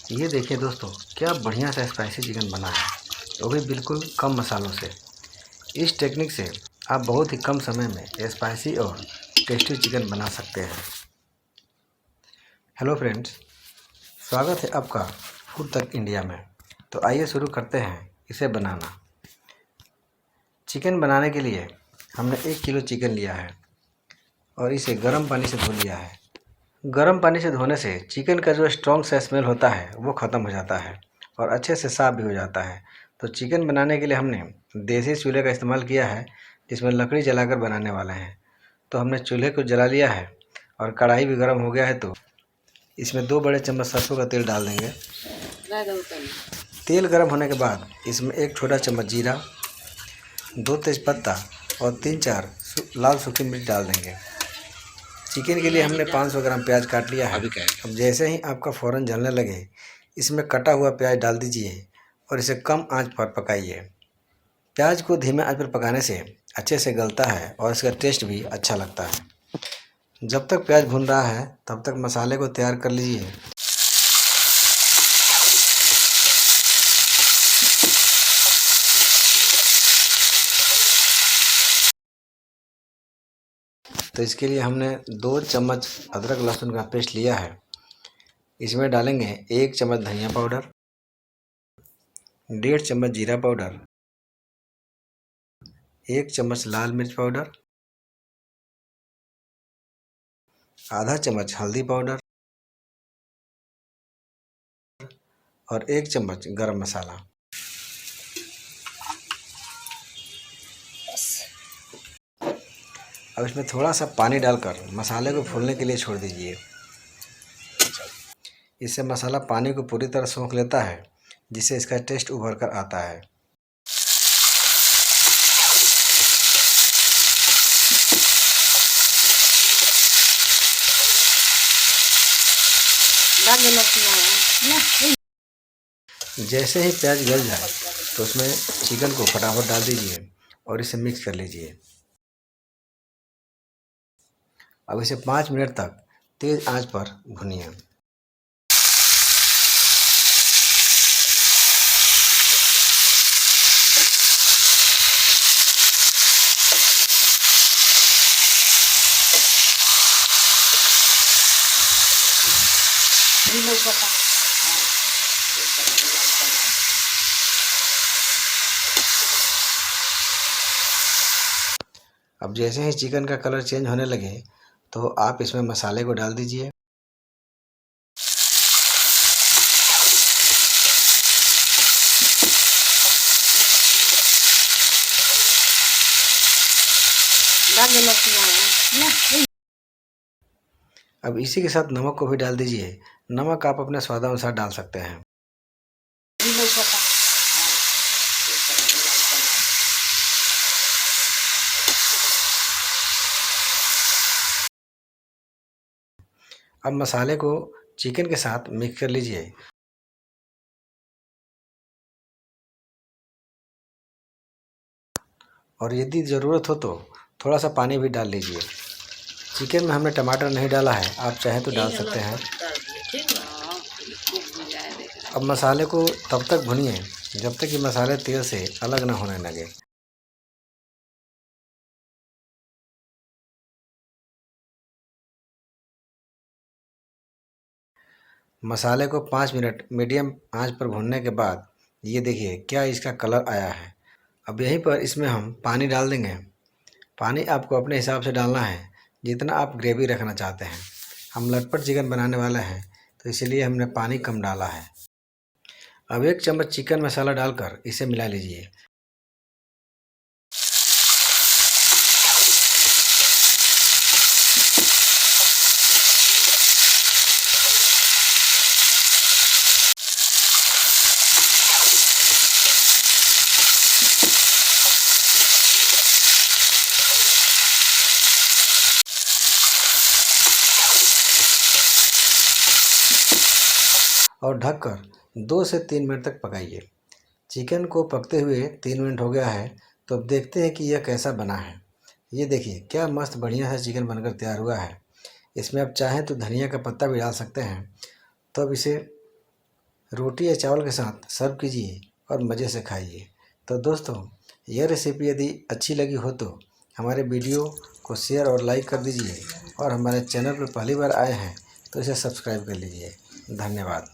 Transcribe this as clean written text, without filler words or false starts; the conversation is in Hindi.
ये देखिए दोस्तों, क्या बढ़िया सा स्पाइसी चिकन बना है, वो भी बिल्कुल कम मसालों से। इस टेक्निक से आप बहुत ही कम समय में स्पाइसी और टेस्टी चिकन बना सकते हैं। हेलो फ्रेंड्स, स्वागत है आपका फूड तक इंडिया में। तो आइए शुरू करते हैं इसे बनाना। चिकन बनाने के लिए हमने 1 किलो चिकन लिया है और इसे गर्म पानी से धो लिया है। गर्म पानी से धोने से चिकन का जो स्ट्रॉन्ग सा स्मेल होता है वो ख़त्म हो जाता है और अच्छे से साफ़ भी हो जाता है। तो चिकन बनाने के लिए हमने देसी चूल्हे का इस्तेमाल किया है, जिसमें लकड़ी जलाकर बनाने वाले हैं। तो हमने चूल्हे को जला लिया है और कढ़ाई भी गर्म हो गया है। तो इसमें 2 बड़े चम्मच सरसों का तेल डाल देंगे। तेल गर्म होने के बाद इसमें 1 छोटा चम्मच जीरा, 2 तेज़पत्ता और 3-4 लाल सूखी मिर्च डाल देंगे। चिकन के लिए हमने 500 ग्राम प्याज काट लिया है। अब जैसे ही आपका फ़ौरन जलने लगे, इसमें कटा हुआ प्याज डाल दीजिए और इसे कम आंच पर पकाइए। प्याज को धीमे आंच पर पकाने से अच्छे से गलता है और इसका टेस्ट भी अच्छा लगता है। जब तक प्याज भून रहा है तब तक मसाले को तैयार कर लीजिए। तो इसके लिए हमने 2 चम्मच अदरक लहसुन का पेस्ट लिया है। इसमें डालेंगे 1 चम्मच धनिया पाउडर, 1.5 चम्मच जीरा पाउडर, 1 चम्मच लाल मिर्च पाउडर, आधा चम्मच हल्दी पाउडर और 1 चम्मच गरम मसाला। अब इसमें थोड़ा सा पानी डालकर मसाले को फूलने के लिए छोड़ दीजिए। इससे मसाला पानी को पूरी तरह सोख लेता है, जिससे इसका टेस्ट उभर कर आता है। जैसे ही प्याज गल जाए तो उसमें चिकन को फटाफट डाल दीजिए और इसे मिक्स कर लीजिए। अब इसे 5 मिनट तक तेज़ आंच पर भूनिए। अब जैसे ही चिकन का कलर चेंज होने लगे तो आप इसमें मसाले को डाल दीजिए। अब इसी के साथ नमक को भी डाल दीजिए। नमक आप अपने स्वादानुसार डाल सकते हैं। अब मसाले को चिकन के साथ मिक्स कर लीजिए और यदि ज़रूरत हो तो थोड़ा सा पानी भी डाल लीजिए। चिकन में हमने टमाटर नहीं डाला है, आप चाहें तो डाल सकते हैं। अब मसाले को तब तक भूनिए जब तक कि मसाले तेल से अलग ना होने लगे। मसाले को 5 मिनट मीडियम आंच पर भूनने के बाद ये देखिए क्या इसका कलर आया है। अब यहीं पर इसमें हम पानी डाल देंगे। पानी आपको अपने हिसाब से डालना है, जितना आप ग्रेवी रखना चाहते हैं। हम लटपट चिकन बनाने वाले हैं तो इसीलिए हमने पानी कम डाला है। अब 1 चम्मच चिकन मसाला डालकर इसे मिला लीजिए। और ढककर 2 से 3 मिनट तक पकाइए। चिकन को पकते हुए 3 मिनट हो गया है, तो अब देखते हैं कि यह कैसा बना है। ये देखिए क्या मस्त बढ़िया सा चिकन बनकर तैयार हुआ है। इसमें आप चाहें तो धनिया का पत्ता भी डाल सकते हैं। तो अब इसे रोटी या चावल के साथ सर्व कीजिए और मज़े से खाइए। तो दोस्तों, यह रेसिपी यदि अच्छी लगी हो तो हमारे वीडियो को शेयर और लाइक कर दीजिए और हमारे चैनल पर पहली बार आए हैं तो इसे सब्सक्राइब कर लीजिए। धन्यवाद।